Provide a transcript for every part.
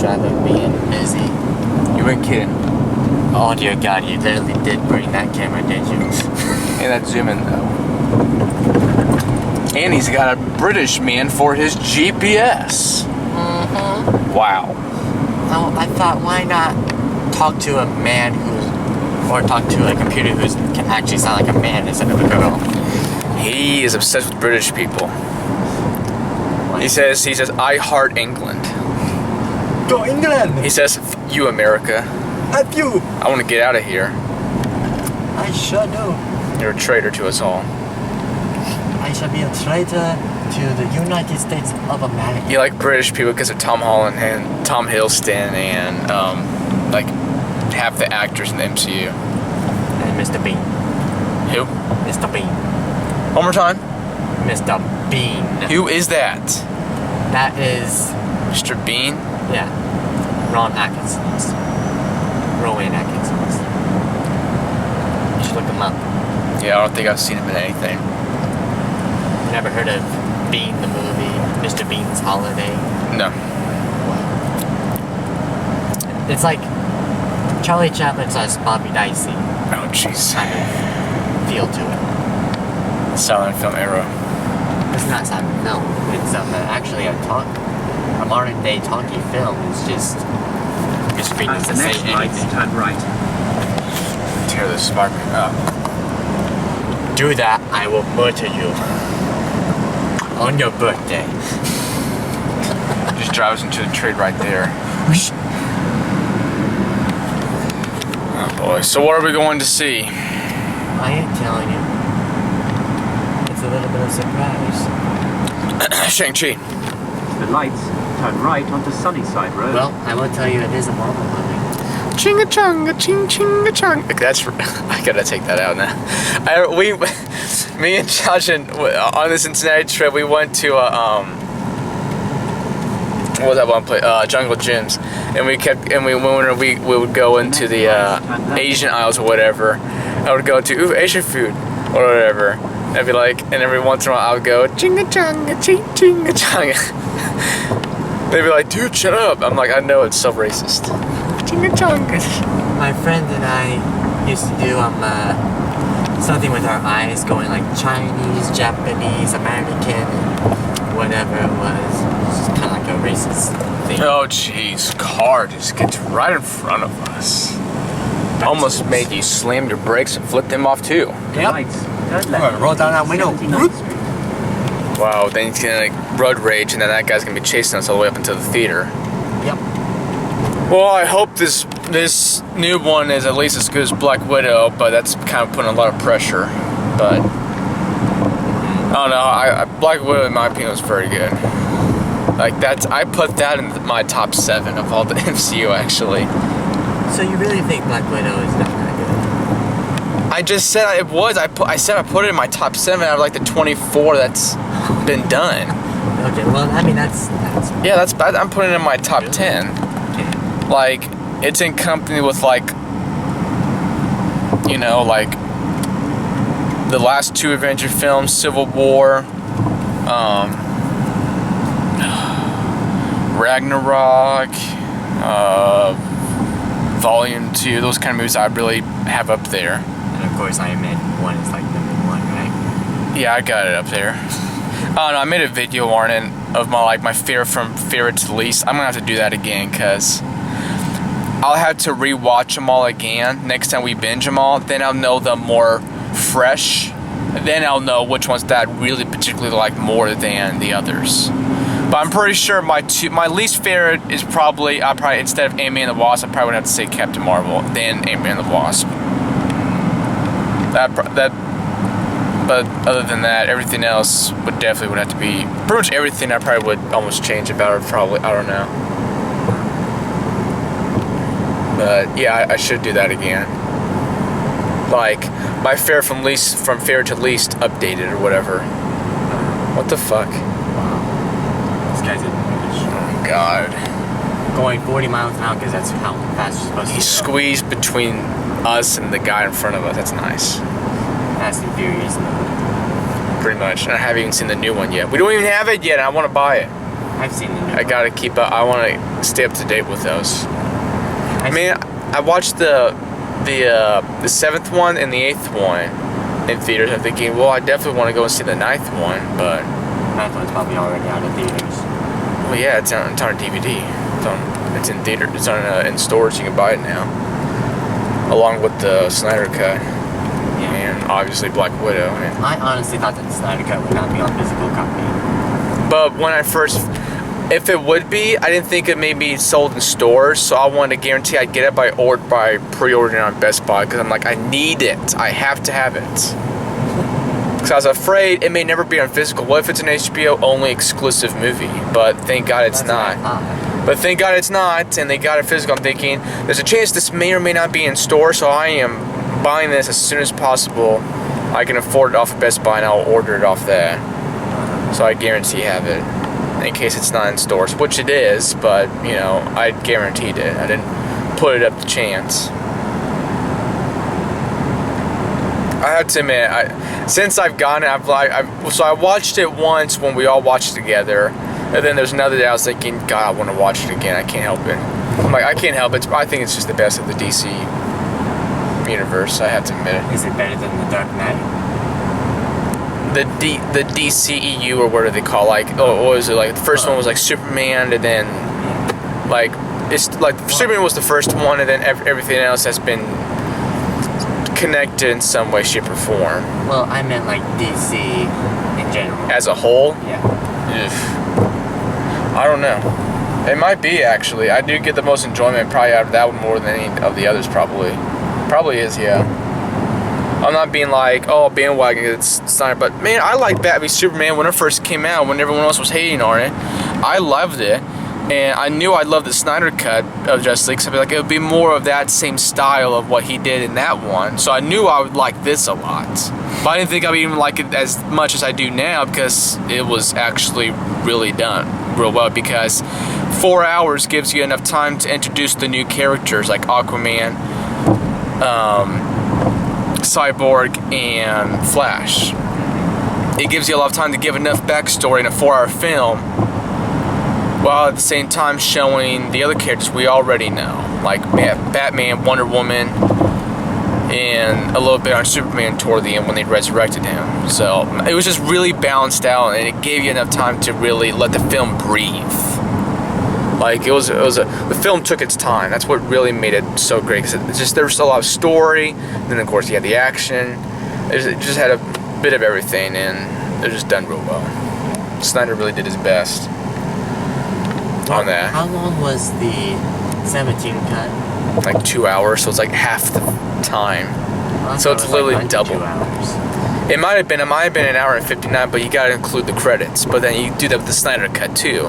traffic being busy. You weren't kidding. Oh dear God, you literally did bring that camera, didn't you? And that zoom in though. And he's got a British man for his GPS. Mm-hmm. Wow. Oh, I thought, why not talk to a man or talk to a computer who can actually sound like a man instead of a girl? He is obsessed with British people. He says, I heart England. Go England! He says, F you America. F you! I want to get out of here. I sure do. You're a traitor to us all. I shall be a traitor to the United States of America. You like British people because of Tom Holland and Tom Hiddleston and like half the actors in the MCU. And Mr. Bean. Who? Mr. Bean. One more time. Mr. Bean. Who is that? That is... Mr. Bean? Yeah. Ron Atkinson's. Rowan Atkinson's. You should look him up. Yeah, I don't think I've seen him in anything. Never heard of Bean the movie? Mr. Bean's Holiday? No. It's like Charlie Chaplin says Bobby Dicey. Oh, jeez. Kind of feel to it. Silent film era. It's not silent film. It's actually a modern day talkie film. It's just Mr. Bean doesn't say anything. Turn right. Tear this smart man up. Do that, I will murder you. On your birthday. Just drives into the trade right there. Oh boy. So what are we going to see? I ain't telling you. It's a little bit of surprise. Shang-Chi. The lights. Turn right onto Sunnyside Road. Well, I will tell you it is a Marvel movie. Chinga-chunga, ching-chinga-chung. That's... I gotta take that out now. Me and Josh, on the Cincinnati trip, we went to what was that one place? Jungle Gyms, and we would go into the Asian aisles or whatever. I would go to Asian food or whatever. I'd be like, and every once in a while I would go chinga-chunga, ching-chinga-chunga. They'd be like, dude, shut up. I'm like, I know, it's so racist. Chinga-chunga. My friend and I used to do something with our eyes, going like Chinese, Japanese, American, whatever it was. It's just kind of like a racist thing. Oh jeez, car just gets right in front of us. Almost made you slam your brakes and flip them off too. Yep. Lights. Turn left. Roll down that window. 79th Street. Wow, then he's gonna like road rage, and then that guy's gonna be chasing us all the way up into the theater. Yep. Well, I hope this new one is at least as good as Black Widow, but that's kind of putting a lot of pressure. But I don't know. Black Widow, in my opinion, was very good. Like I put that in my top 7 of all the MCU actually. So you really think Black Widow is not that good? I just said it was. I said I put it in my top 7 out of like the 24 that's been done. Okay, well, I mean that's Yeah, that's bad. I'm putting it in my top 10. okay. Like, it's in company with like, you know, like the last 2 Avenger films, Civil War, Ragnarok, Volume 2, those kind of movies I really have up there. And of course, Iron Man 1 is like number 1, right? Yeah, I got it up there. I don't know, I made a video on it of my favorite from favorite to least. I'm gonna have to do that again because I'll have to rewatch them all again next time we binge them all. Then I'll know them more fresh. Then I'll know which ones that I really particularly like more than the others. But I'm pretty sure my least favorite is probably instead of Ant-Man and the Wasp, I probably would have to say Captain Marvel, then Ant-Man and the Wasp. But other than that, everything else would have to be pretty much everything. I probably would almost change about it. Probably, I don't know. But yeah, I should do that again. Like my favorite from favorite to least updated or whatever. What the fuck? This guy's in Oh God. going 40 miles an hour because that's how fast you're supposed to He go. squeezed between us and the guy in front of us. That's nice. Fast and Furious. Pretty much. And I haven't even seen the new one yet. We don't even have it yet. I want to buy it. I've seen the new I one. gotta keep up. I want to stay up to date with those. I've Man, I watched the 7th one and the 8th one in theaters. I'm thinking, well, I definitely want to go and see the 9th one, but That one's probably already out of theaters. well, yeah, it's on DVD. It's in theater. It's on in stores. You can buy it now, along with the Snyder Cut and obviously Black Widow. And, I honestly thought that the Snyder Cut would not be on physical copy. but when I first, if it would be, I didn't think it may be sold in stores, so I wanted to guarantee I'd get it by pre-ordering on Best Buy because I'm like, I need it. I have to have it. Because I was afraid it may never be on physical. What if it's an HBO only exclusive movie? But thank God it's not. But thank God it's not, and they got it physical. I'm thinking, there's a chance this may or may not be in store, so I am buying this as soon as possible. I can afford it off of Best Buy, and I'll order it off that. So I guarantee have it, in case it's not in stores, which it is, but, you know, I guaranteed it. I didn't put it up to chance. I have to admit, since I've gotten it, so I watched it once when we all watched it together. And then there's another day I was thinking, God, I want to watch it again. I can't help it. I'm like, I can't help it. I think it's just the best of the DC universe. I have to admit it. Is it better than The Dark Knight? The DCEU, or what do they call, like, what was it, like, the first one was like Superman, and then like it's like Superman was the first one, and then everything else has been connected in some way, shape, or form. Well, I meant like DC in general. As a whole. Yeah. Ugh. I don't know. It might be, actually. I do get the most enjoyment probably out of that one more than any of the others, probably. Probably is, yeah. I'm not being like, oh, bandwagon, it's Snyder, but man, I like Batman v Superman when it first came out, when everyone else was hating on it. I loved it, and I knew I'd love the Snyder Cut of Justice League, so I'd be like, it would be more of that same style of what he did in that one, so I knew I would like this a lot. But I didn't think I would even like it as much as I do now, because it was actually really done real well, because 4 hours gives you enough time to introduce the new characters like Aquaman, Cyborg, and Flash. It gives you a lot of time to give enough backstory in a 4-hour film, while at the same time showing the other characters we already know, like Batman, Wonder Woman, and a little bit on Superman toward the end when they resurrected him. So it was just really balanced out, and it gave you enough time to really let the film breathe. Like the film took its time. That's what really made it so great. Because there was a lot of story. And then of course you had the action. It just had a bit of everything, and it was just done real well. Snyder really did his best on that. How long was the 17 cut? Like 2 hours, so it's like half the time. Well, So it's it was literally like double. 2 hours. It might have been an hour and 59, but you gotta include the credits. But then you do that with the Snyder Cut too.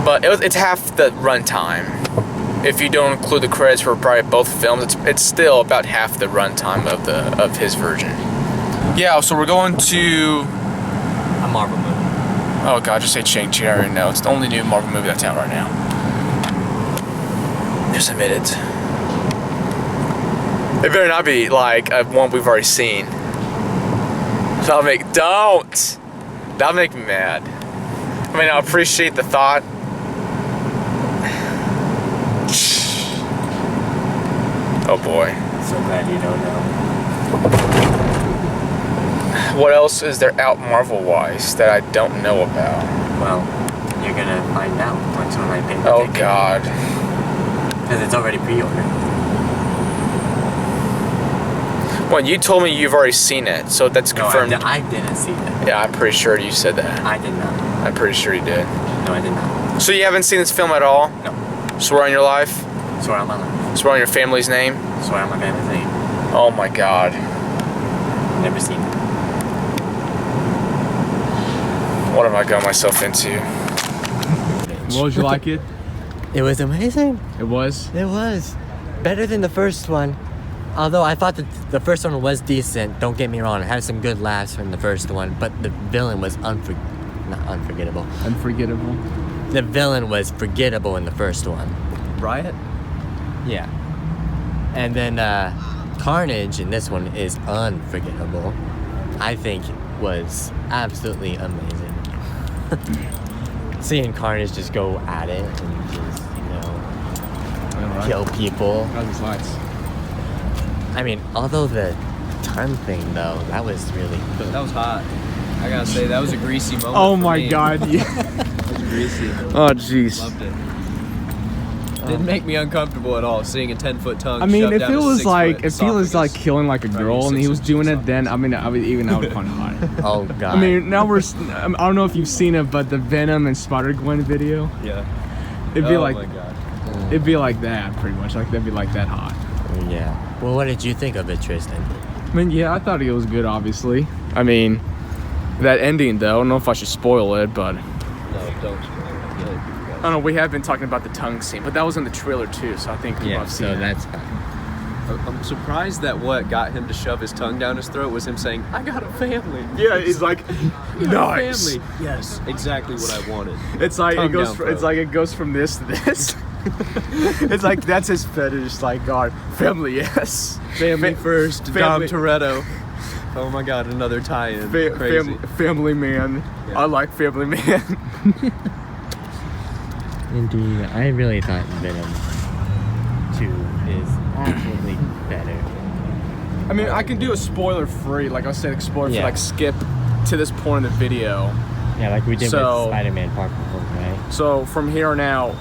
But it's half the runtime. If you don't include the credits for probably both films, it's still about half the runtime of his version. Yeah, so we're going to A Marvel movie. oh god, just say Shang-Chi. I already know. It's the only new Marvel movie that's out right now. Just admit it. It better not be like one we've already seen. That'll make me mad. I mean, I appreciate the thought. Oh boy. So glad you don't know. What else is there out Marvel-wise that I don't know about? Well, you're gonna find out once when I pay the Oh ticket. god. Because it's already pre-ordered. Well, you told me you've already seen it, so that's confirmed. No, I didn't see it. Yeah, I'm pretty sure you said that. I did not. I'm pretty sure you did. No, I did not. So you haven't seen this film at all? No. Swear on your life? Swear on my life. Swear on your family's name? Swear on my family's name. Oh my god. Never seen it. What have I got myself into? What would you like it? It was amazing. It was? It was. Better than the first one. Although I thought that the first one was decent, don't get me wrong, it had some good laughs from the first one, but the villain was not unforgettable. Unforgettable. The villain was forgettable in the first one. Riot? Yeah. And then Carnage in this one is unforgettable. I think was absolutely amazing. Seeing Carnage just go at it and just, Right. kill people. How's his lights? I mean, although the tongue thing, though, that was really... That was hot. I gotta say, that was a greasy moment. Oh for my me. god, yeah. That was greasy. Oh jeez. Loved it. Didn't make me uncomfortable at all seeing a 10-foot tongue. I mean, shoved if down it a was 6-foot like, if he was like esophagus. killing like a girl and he was doing it, then I would find it hot. Oh, God. I mean, now I don't know if you've seen it, but the Venom and Spider-Gwen video, Yeah. it'd be Oh like, my god. it'd be like that pretty much. Like that'd be like that hot. Yeah. Well, what did you think of it, Tristan? I mean, yeah, I thought it was good. Obviously, I mean, that ending though. I don't know if I should spoil it, but No, don't. I don't know. We have been talking about the tongue scene, but that was in the trailer too, so I think people Yeah, have so seen it. that's fine. I'm surprised that what got him to shove his tongue down his throat was him saying, "I got a family." Yeah, he's like, nice. Family. Yes, exactly what I wanted. It's like Tongue it goes. down From, it's throat. like it goes from this to this. It's like that's his fetish. Like God, family, yes. Family first, Dom family- Toretto. Oh my god, another tie-in. Crazy. Family man. Yeah. I like Family Man. Indeed, I really thought Venom 2 is absolutely better. I mean, I can do a spoiler free. Like I said, spoiler free. Yeah. Like skip to this point in the video. Yeah, like we did So- with Spider-Man Far From Home, right? So from here on out,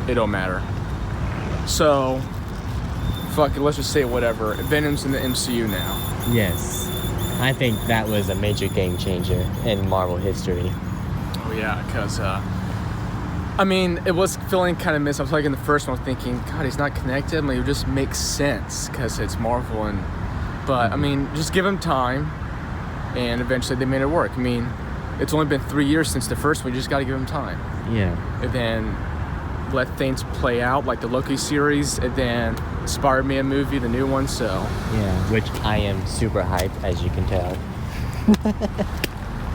it don't matter. So, fuck it, let's just say whatever. Venom's in the MCU now. Yes. I think that was a major game changer in Marvel history. Oh yeah, because I mean, it was feeling kind of missed. I was like in the first one, thinking, God, he's not connected. I mean, it just makes sense because it's Marvel, but I mean, just give him time, and eventually they made it work. I mean, it's only been 3 years since the first one. You just got to give him time, Yeah. and then let things play out, like the Loki series, and then Spider-Man movie, the new one. So Yeah, which I am super hyped, as you can tell.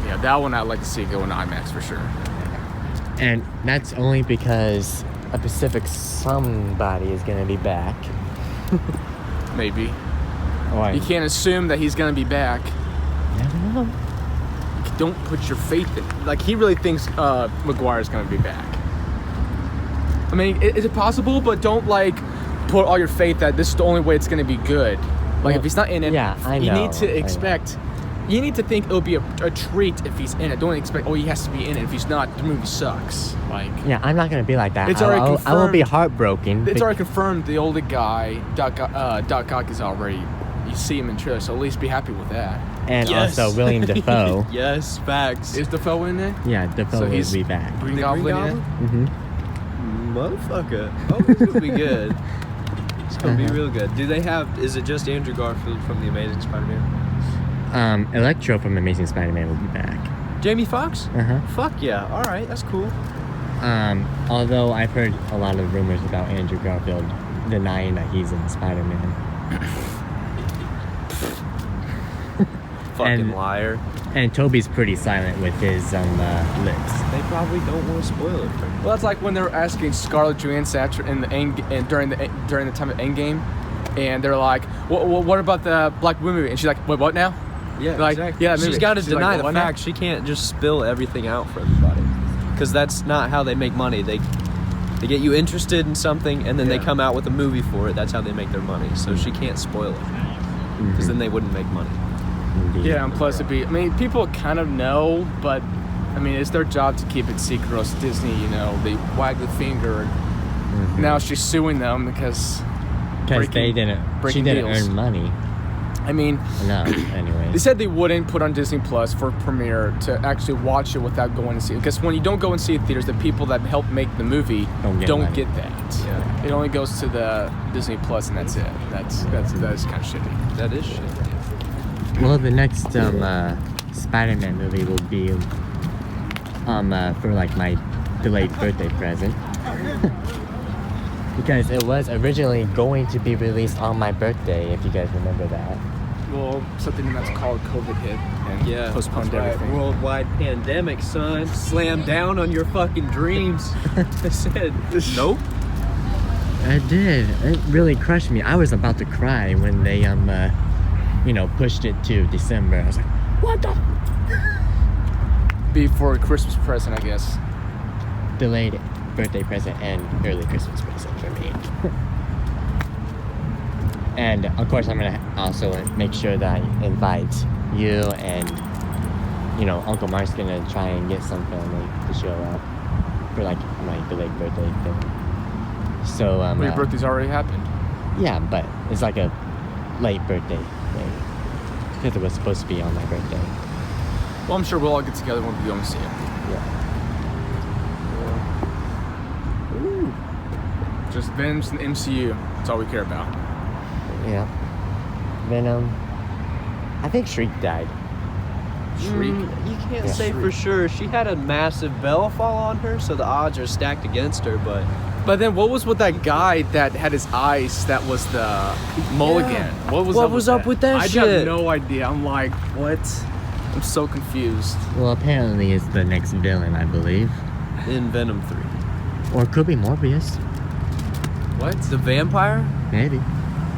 yeah, that one I'd like to see go in IMAX for sure. And that's only because a Pacific somebody is going to be back. Maybe Oh, you can't assume that he's gonna be back. never know. Don't put your faith in. Like he really thinks Maguire's gonna be back. I mean, is it possible? But don't like put all your faith that this is the only way it's gonna be good. Like Well, if he's not in it, yeah, I you know, need to I know. expect. You need to think it'll be a treat if he's in it. Don't expect, oh, he has to be in it. If he's not, the movie sucks. Like Yeah, I'm not going to be like that. It's already I will be confirmed. heartbroken. it's already confirmed. The older guy, Doc Ock, is already. You see him in trailer, so at least be happy with that. And Yes. also William Dafoe. Yes, facts. Is Defoe in it? Yeah, Dafoe So will he's- be back. Green The Goblin Green in it? Goblin? Mm-hmm. Motherfucker. Oh, this is gonna be good. It's gonna be Uh-huh. real good. Do they have? Is it just Andrew Garfield from The Amazing Spider-Man? Electro from Amazing Spider-Man will be back. Jamie Foxx? Uh-huh. Fuck yeah! All right, that's cool. Although I've heard a lot of rumors about Andrew Garfield denying that he's in Spider-Man. Fucking And- liar. And Toby's pretty silent with his lips. They probably don't want to spoil it for me. Well, that's like when they were asking Scarlett Johansson in the and during the time of Endgame, and they're like, "What about the Black Widow movie?" And she's like, "Wait, what now?" Yeah, Like, exactly. yeah, She's maybe. got to She's like, deny "Well, the what now?" fact. She can't just spill everything out for everybody, because that's not how they make money. They get you interested in something, and then they Yeah. come out with a movie for it. That's how they make their money. So she can't spoil it, because then they wouldn't make money. Indeed. Yeah, and plus it'd be. I mean, people kind of know, but I mean, it's their job to keep it secret. Or else Disney, they wag the finger. And now she's suing them because Because she breaking didn't deals. earn money. I mean, No, they anyways. said they wouldn't put on Disney Plus for premiere to actually watch it without going to see it. Because when you don't go and see it in theaters, the people that help make the movie Don't get money. get that. Yeah. It only goes to the Disney Plus, and that's it. That's kind of shitty. That is shit. Well, the next Spider-Man movie will be for like my delayed birthday present. Because it was originally going to be released on my birthday, if you guys remember that. Well, something that's called COVID hit and Yeah, postponed that's right. everything. Worldwide pandemic, son. Slam down on your fucking dreams. I said, nope. It did. It really crushed me. I was about to cry when they pushed it to December. I was like, what the? be for a Christmas present, I guess. Delayed birthday present and early Christmas present for me. And of course, I'm gonna also make sure that I invite you and, you know, Uncle Mark's gonna try and get some family to show up for like my delayed birthday thing. So Well, your birthday's already happened. yeah, but it's like a late birthday thing because it was supposed to be on my birthday. Well, I'm sure we'll all get together when we go and see it. Yeah. Just Venom's in the MCU. That's all we care about. Yeah. Venom. I think Shriek died. Shriek. You can't Yeah. say for sure. She had a massive bell fall on her, so the odds are stacked against her. But then what was with that guy that had his eyes that was the mulligan? Yeah. What was What up was with up with that I shit? have no idea. I'm like, what? I'm so confused. Well, apparently it's the next villain, I believe. in Venom 3, Or it could be Morbius. What? the vampire. Maybe.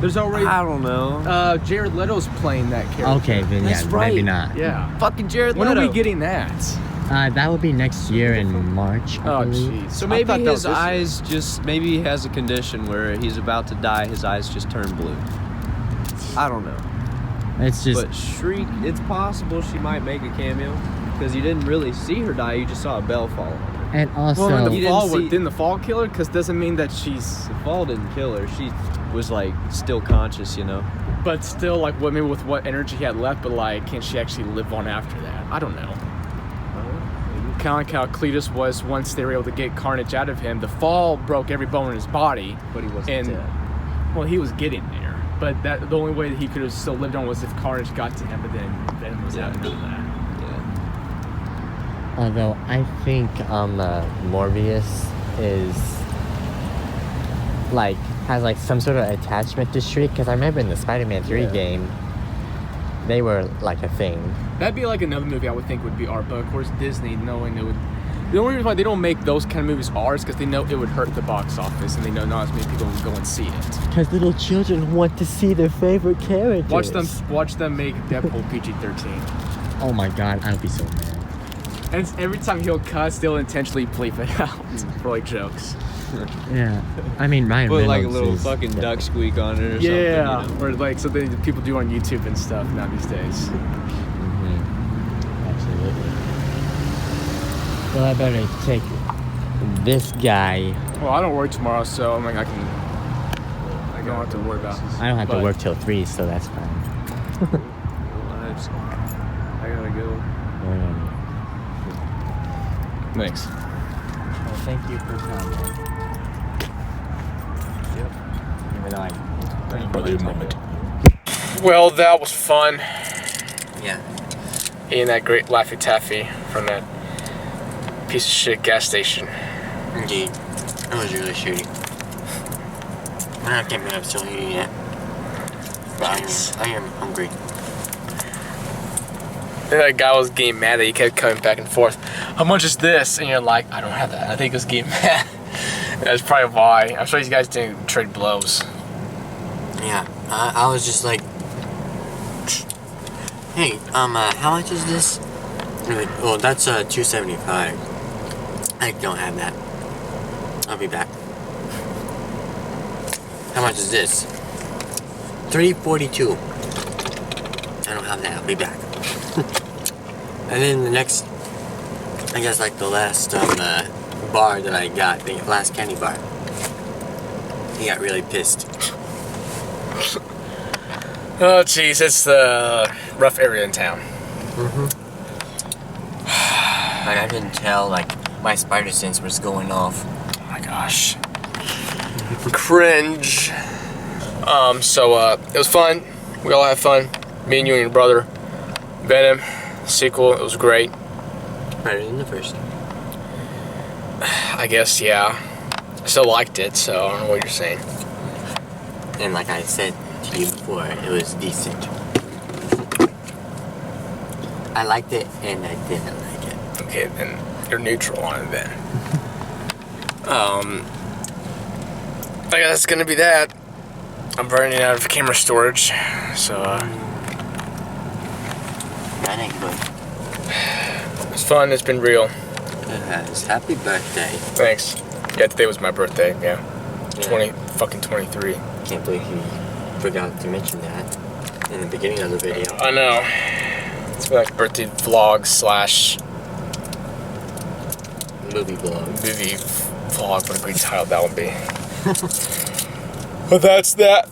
There's already I don't know. Jared Leto's playing that character. Okay, then yeah, That's right. maybe not. Yeah. Fucking Jared When Leto. are we getting that? That would be next year in March. I Oh, believe. jeez. So I maybe thought that was his this year. eyes just maybe he has a condition where he's about to die. His eyes just turn blue. I don't know. It's just But Shriek, it's possible she might make a cameo because you didn't really see her die. You just saw a bell fall on her. and also Well, in You the didn't fall, see- didn't the fall kill her? Because doesn't mean that she's. The fall didn't kill her. She was like still conscious, you know. But still, like, what maybe with what energy he had left, but like, can she actually live on after that? I don't know. Kind of like how Cletus was once they were able to get Carnage out of him. The fall broke every bone in his body. But he wasn't And dead. well, he was getting there. But that the only way that he could have still lived on was if Carnage got to him. But then Venom was Yeah. out of that. Yeah. although I think Morbius is like has like some sort of attachment to Shriek because I remember in the Spider-Man 3 Yeah. game they were like a thing. That'd be like another movie I would think would be art, but of course Disney, knowing it would. The only reason why they don't make those kind of movies ours because they know it would hurt the box office, and they know not as many people will go and see it. Because little children want to see their favorite characters. Watch them make Deadpool PG-13, Oh my god, I'd be so mad. and every time he'll cuss, they'll intentionally bleep it out for like jokes. Yeah, I mean Ryan Put like a Reynolds little is fucking Deadpool. duck squeak on it or Yeah, something. You know? or like something that people do on YouTube and stuff now these days. Mhm. Absolutely. Well, I better take this guy. Well, I don't work tomorrow, so I mean I don't have to worry about. I don't have to But- work till 3, so that's fine. Well, I gotta go. Thanks. Well, thank you for coming. Yep. Even though I Well, that was fun. Yeah. Eating that great Laffy Taffy from that piece of shit gas station. Indeed. That was really shitty. I can't believe I'm still eating it. But I am hungry. And that guy was getting mad that he kept coming back and forth. How much is this? And you're like, I don't have that. I think he was getting mad. That's probably why. I'm sure these guys didn't trade blows. Yeah. I was just like, hey, how much is this? Well, that's $2.75. I don't have that. I'll be back. How much is this? $3.42. I don't have that. I'll be back. And then the next, I guess like the last bar that I got, the last candy bar, he got really pissed. Oh, jeez, it's the rough area in town. And I didn't tell, like, my spider sense was going off. Oh my gosh. Cringe. So it was fun. We all had fun. Me and you and your brother. Venom sequel, it was great. Better than the first. I guess, yeah. I still liked it, so I don't know what you're saying. And like I said to you before, it was decent. I liked it and I didn't like it. Okay, then you're neutral on it then. I guess that's gonna be that. I'm running out of camera storage, so That ain't good. It's fun. It's been real. It has. Happy birthday. Thanks. Yeah, today was my birthday. Yeah. Yeah. 23. Can't believe you forgot to mention that in the beginning of the video. I know. It's like birthday vlog / Movie vlog. movie vlog. What a great title that would be. But that's that.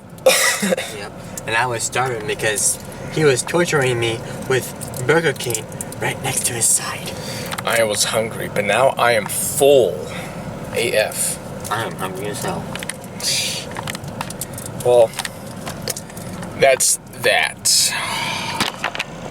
Yep. And I was starving because he was torturing me with Burger King right next to his side. I was hungry, but now I am full. AF. I am hungry as hell. Well, that's that.